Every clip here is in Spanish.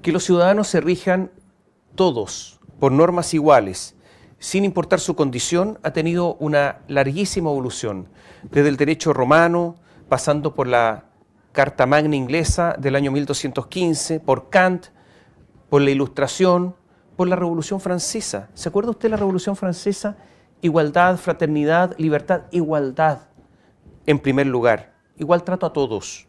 Que los ciudadanos se rijan todos por normas iguales, sin importar su condición, ha tenido una larguísima evolución, desde el derecho romano, pasando por la Carta Magna inglesa del año 1215, por Kant, por la Ilustración, por la Revolución Francesa. ¿Se acuerda usted de la Revolución Francesa? Igualdad, fraternidad, libertad, igualdad en primer lugar, igual trato a todos.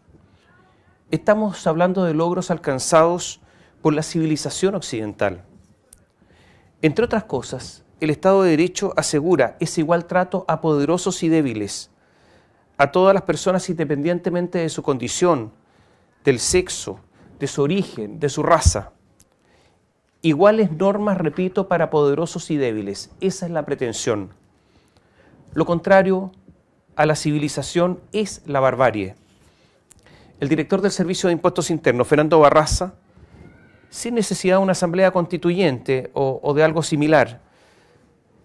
Estamos hablando de logros alcanzados por la civilización occidental. Entre otras cosas, el Estado de Derecho asegura ese igual trato a poderosos y débiles, a todas las personas independientemente de su condición, del sexo, de su origen, de su raza. Iguales normas, repito, para poderosos y débiles. Esa es la pretensión. Lo contrario a la civilización es la barbarie. El director del Servicio de Impuestos Internos, Fernando Barraza, sin necesidad de una asamblea constituyente o de algo similar,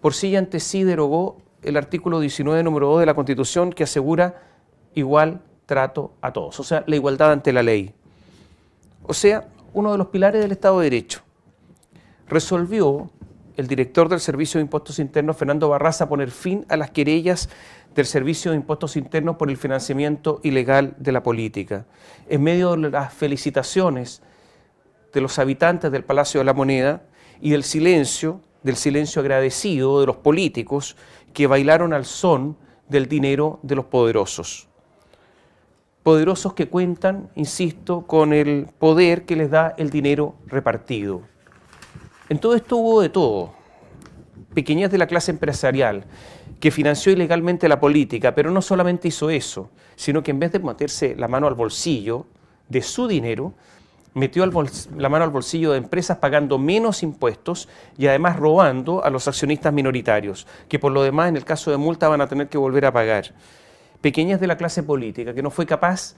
por sí y ante sí derogó el artículo 19, número 2 de la Constitución, que asegura igual trato a todos, o sea, la igualdad ante la ley. O sea, uno de los pilares del Estado de Derecho. Resolvió el director del Servicio de Impuestos Internos, Fernando Barraza, poner fin a las querellas del Servicio de Impuestos Internos por el financiamiento ilegal de la política. En medio de las felicitaciones de los habitantes del Palacio de la Moneda y del silencio agradecido de los políticos que bailaron al son del dinero de los poderosos. Poderosos que cuentan, insisto, con el poder que les da el dinero repartido. En todo esto hubo de todo. Pequeñez de la clase empresarial, que financió ilegalmente la política, pero no solamente hizo eso, sino que en vez de meterse la mano al bolsillo de su dinero, metió la mano al bolsillo de empresas pagando menos impuestos y además robando a los accionistas minoritarios, que por lo demás en el caso de multa van a tener que volver a pagar. Pequeñez de la clase política, que no fue capaz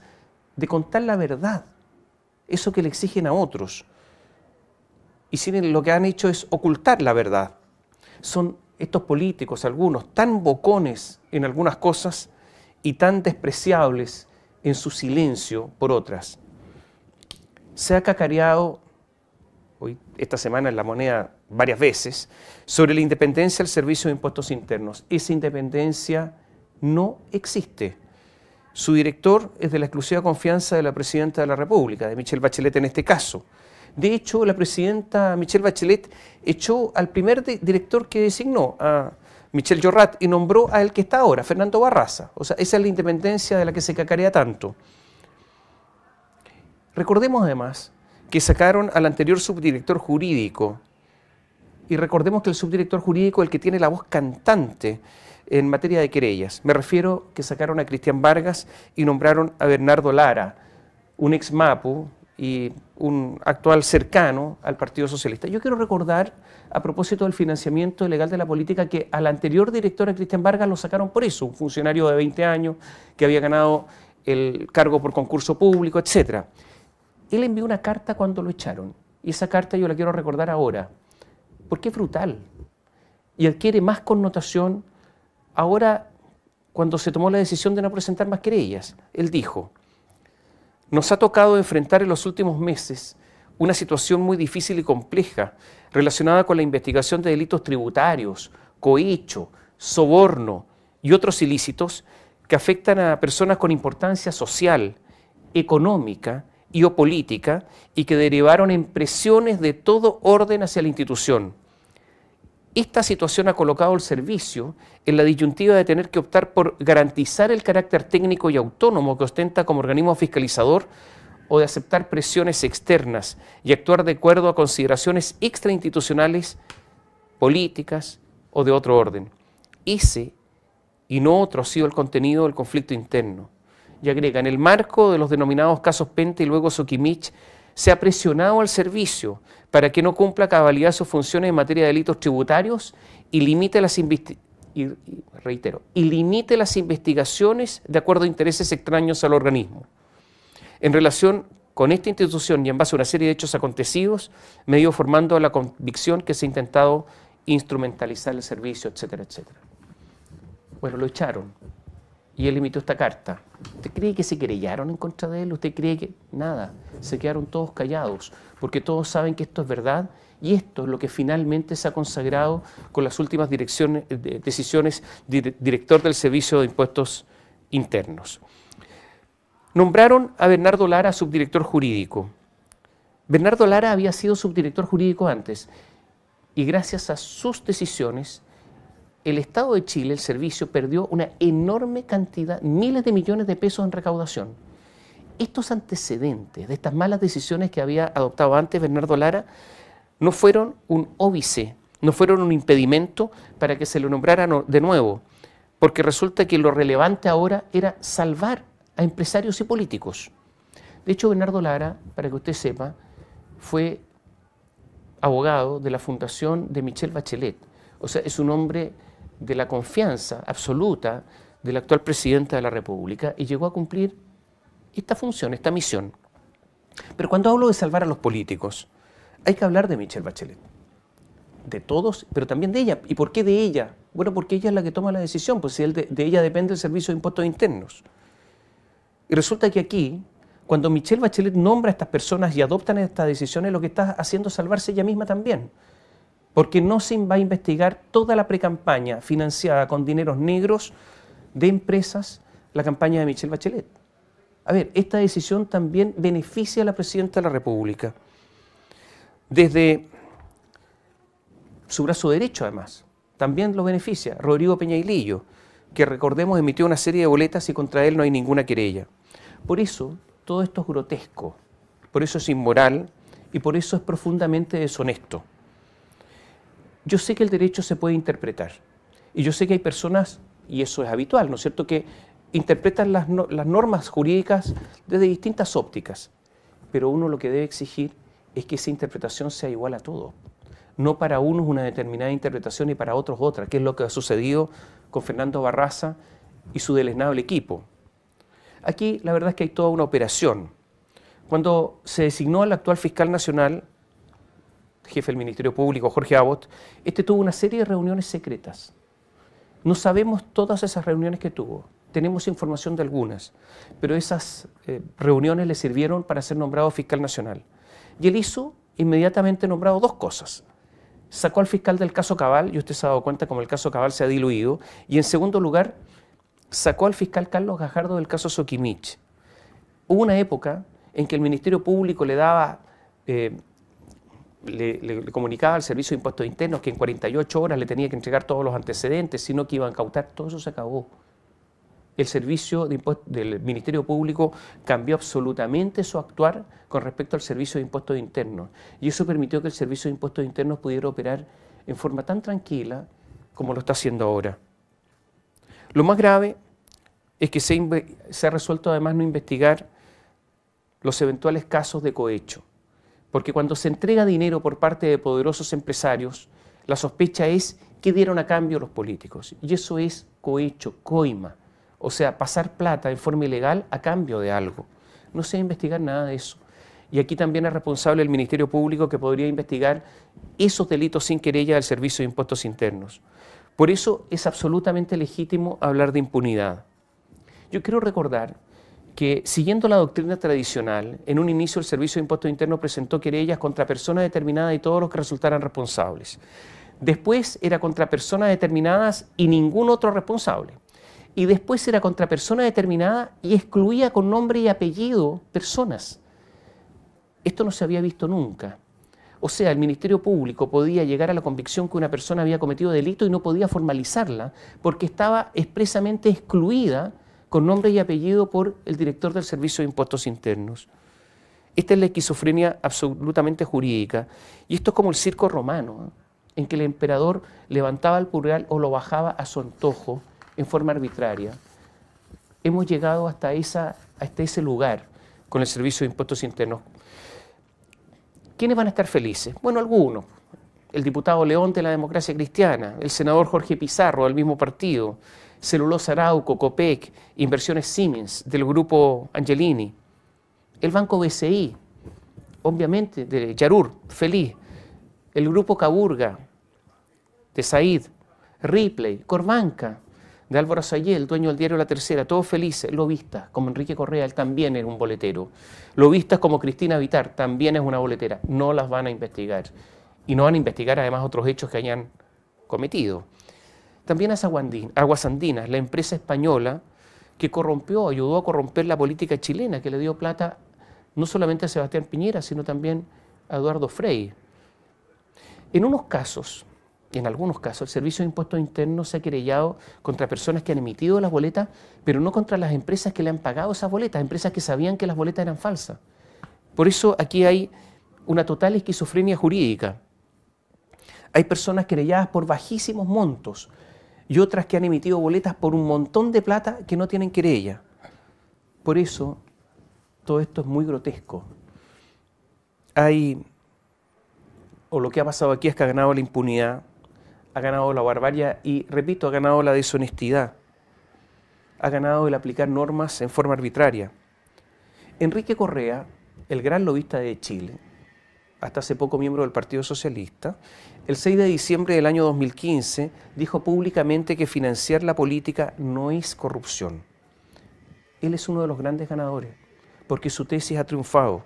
de contar la verdad, eso que le exigen a otros. Y sin lo que han hecho es ocultar la verdad. Son estos políticos, algunos, tan bocones en algunas cosas y tan despreciables en su silencio por otras. Se ha cacareado esta semana en La Moneda varias veces sobre la independencia del Servicio de Impuestos Internos. Esa independencia no existe. Su director es de la exclusiva confianza de la Presidenta de la República, de Michelle Bachelet en este caso. De hecho, la Presidenta Michelle Bachelet echó al primer director que designó, a Michel Llorrat, y nombró al que está ahora, Fernando Barraza. O sea, esa es la independencia de la que se cacarea tanto. Recordemos además que sacaron al anterior subdirector jurídico, y recordemos que el subdirector jurídico es el que tiene la voz cantante en materia de querellas. Me refiero que sacaron a Cristian Vargas y nombraron a Bernardo Lara, un ex MAPU y un actual cercano al Partido Socialista. Yo quiero recordar, a propósito del financiamiento ilegal de la política, que al anterior director, a Cristian Vargas, lo sacaron por eso, un funcionario de 20 años que había ganado el cargo por concurso público, etc. Él envió una carta cuando lo echaron, y esa carta yo la quiero recordar ahora, porque es brutal y adquiere más connotación ahora cuando se tomó la decisión de no presentar más querellas. Él dijo: nos ha tocado enfrentar en los últimos meses una situación muy difícil y compleja relacionada con la investigación de delitos tributarios, cohecho, soborno y otros ilícitos que afectan a personas con importancia social, económica y o política y que derivaron en presiones de todo orden hacia la institución. Esta situación ha colocado al servicio en la disyuntiva de tener que optar por garantizar el carácter técnico y autónomo que ostenta como organismo fiscalizador o de aceptar presiones externas y actuar de acuerdo a consideraciones extrainstitucionales, políticas o de otro orden. Ese y no otro ha sido el contenido del conflicto interno. Y agrega: en el marco de los denominados casos Penta y luego Soquimich, se ha presionado al servicio para que no cumpla a cabalidad sus funciones en materia de delitos tributarios y limite las investigaciones de acuerdo a intereses extraños al organismo. En relación con esta institución y en base a una serie de hechos acontecidos, me he ido formando la convicción que se ha intentado instrumentalizar el servicio, etcétera, etcétera. Bueno, lo echaron. y él emitió esta carta. ¿Usted cree que se querellaron en contra de él? ¿Usted cree que...? Nada, se quedaron todos callados, porque todos saben que esto es verdad, y esto es lo que finalmente se ha consagrado con las últimas decisiones director del Servicio de Impuestos Internos. Nombraron a Bernardo Lara subdirector jurídico. Bernardo Lara había sido subdirector jurídico antes, y gracias a sus decisiones, el Estado de Chile, el servicio, perdió una enorme cantidad, miles de millones de pesos en recaudación. Estos antecedentes de estas malas decisiones que había adoptado antes Bernardo Lara no fueron un óbice, no fueron un impedimento para que se lo nombrara de nuevo, porque resulta que lo relevante ahora era salvar a empresarios y políticos. De hecho, Bernardo Lara, para que usted sepa, fue abogado de la fundación de Michelle Bachelet. O sea, es un hombre de la confianza absoluta del actual presidente de la República y llegó a cumplir esta función, esta misión. Pero cuando hablo de salvar a los políticos, hay que hablar de Michelle Bachelet. De todos, pero también de ella. ¿Y por qué de ella? Bueno, porque ella es la que toma la decisión, pues de ella depende el Servicio de Impuestos Internos. Y resulta que aquí, cuando Michelle Bachelet nombra a estas personas y adoptan estas decisiones, lo que está haciendo es salvarse ella misma también. Porque no se va a investigar toda la precampaña financiada con dineros negros de empresas, la campaña de Michelle Bachelet. A ver, esta decisión también beneficia a la Presidenta de la República. Desde su brazo derecho, además, también lo beneficia Rodrigo Peñailillo, que recordemos emitió una serie de boletas y contra él no hay ninguna querella. Por eso, todo esto es grotesco, por eso es inmoral y por eso es profundamente deshonesto. Yo sé que el derecho se puede interpretar y yo sé que hay personas, y eso es habitual, ¿no es cierto?, que interpretan las normas jurídicas desde distintas ópticas, pero uno lo que debe exigir es que esa interpretación sea igual a todos. No para unos una determinada interpretación y para otros otra, que es lo que ha sucedido con Fernando Barraza y su deleznable equipo. Aquí la verdad es que hay toda una operación. Cuando se designó al actual fiscal nacional, jefe del Ministerio Público, Jorge Abot, tuvo una serie de reuniones secretas. No sabemos todas esas reuniones que tuvo, tenemos información de algunas, pero esas reuniones le sirvieron para ser nombrado fiscal nacional. Y él hizo inmediatamente nombrado dos cosas. Sacó al fiscal del caso Cabal, y usted se ha dado cuenta cómo el caso Cabal se ha diluido, y en segundo lugar, sacó al fiscal Carlos Gajardo del caso Soquimich. Hubo una época en que el Ministerio Público le daba... Le comunicaba al Servicio de Impuestos Internos que en 48 horas le tenía que entregar todos los antecedentes, sino que iba a incautar. Todo eso se acabó. El Servicio del Ministerio Público cambió absolutamente su actuar con respecto al Servicio de Impuestos Internos. Y eso permitió que el Servicio de Impuestos Internos pudiera operar en forma tan tranquila como lo está haciendo ahora. Lo más grave es que se ha resuelto además no investigar los eventuales casos de cohecho. Porque cuando se entrega dinero por parte de poderosos empresarios, la sospecha es que dieron a cambio los políticos. Y eso es cohecho, coima. O sea, pasar plata en forma ilegal a cambio de algo. No se va a investigar nada de eso. Y aquí también es responsable el Ministerio Público que podría investigar esos delitos sin querella del Servicio de Impuestos Internos. Por eso es absolutamente legítimo hablar de impunidad. Yo quiero recordar que, siguiendo la doctrina tradicional, en un inicio el Servicio de Impuestos Internos presentó querellas contra personas determinadas y todos los que resultaran responsables. Después era contra personas determinadas y ningún otro responsable. Y después era contra personas determinadas y excluía con nombre y apellido personas. Esto no se había visto nunca. O sea, el Ministerio Público podía llegar a la convicción que una persona había cometido delito y no podía formalizarla porque estaba expresamente excluida con nombre y apellido por el director del Servicio de Impuestos Internos. Esta es la esquizofrenia absolutamente jurídica. Y esto es como el circo romano, en que el emperador levantaba el pulgar o lo bajaba a su antojo en forma arbitraria. Hemos llegado hasta ese lugar con el Servicio de Impuestos Internos. ¿Quiénes van a estar felices? Bueno, algunos. El diputado León de la Democracia Cristiana, el senador Jorge Pizarro del mismo partido, Celulosa Arauco, Copec, Inversiones Siemens, del grupo Angelini, el Banco BCI, obviamente, de Yarur, feliz, el grupo Caburga, de Said, Ripley, Corbanca, de Álvaro Sayé, el dueño del diario La Tercera, todos felices, lobistas, como Enrique Correa, él también era un boletero. Lobistas como Cristina Vitar, también es una boletera. No las van a investigar. Y no van a investigar además otros hechos que hayan cometido. También Aguas Andinas, la empresa española que corrompió, ayudó a corromper la política chilena, que le dio plata no solamente a Sebastián Piñera, sino también a Eduardo Frei. En algunos casos, el Servicio de Impuestos Internos se ha querellado contra personas que han emitido las boletas, pero no contra las empresas que le han pagado esas boletas, empresas que sabían que las boletas eran falsas. Por eso aquí hay una total esquizofrenia jurídica. Hay personas querelladas por bajísimos montos y otras que han emitido boletas por un montón de plata que no tienen querella. Por eso, todo esto es muy grotesco. Lo que ha pasado aquí es que ha ganado la impunidad, ha ganado la barbarie y, repito, ha ganado la deshonestidad, ha ganado el aplicar normas en forma arbitraria. Enrique Correa, el gran lobista de Chile, hasta hace poco miembro del Partido Socialista, el 6 de diciembre del año 2015 dijo públicamente que financiar la política no es corrupción. Él es uno de los grandes ganadores, porque su tesis ha triunfado.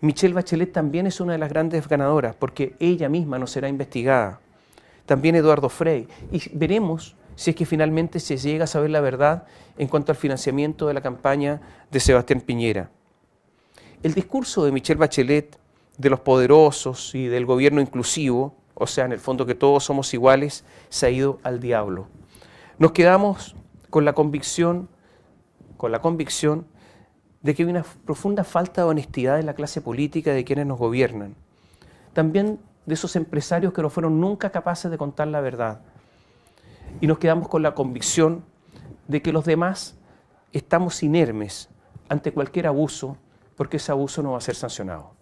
Michelle Bachelet también es una de las grandes ganadoras, porque ella misma no será investigada. También Eduardo Frei. Y veremos si es que finalmente se llega a saber la verdad en cuanto al financiamiento de la campaña de Sebastián Piñera. El discurso de Michelle Bachelet, de los poderosos y del gobierno inclusivo, o sea, en el fondo que todos somos iguales, se ha ido al diablo. Nos quedamos con la convicción de que hay una profunda falta de honestidad en la clase política de quienes nos gobiernan. También de esos empresarios que no fueron nunca capaces de contar la verdad. Y nos quedamos con la convicción de que los demás estamos inermes ante cualquier abuso, porque ese abuso no va a ser sancionado.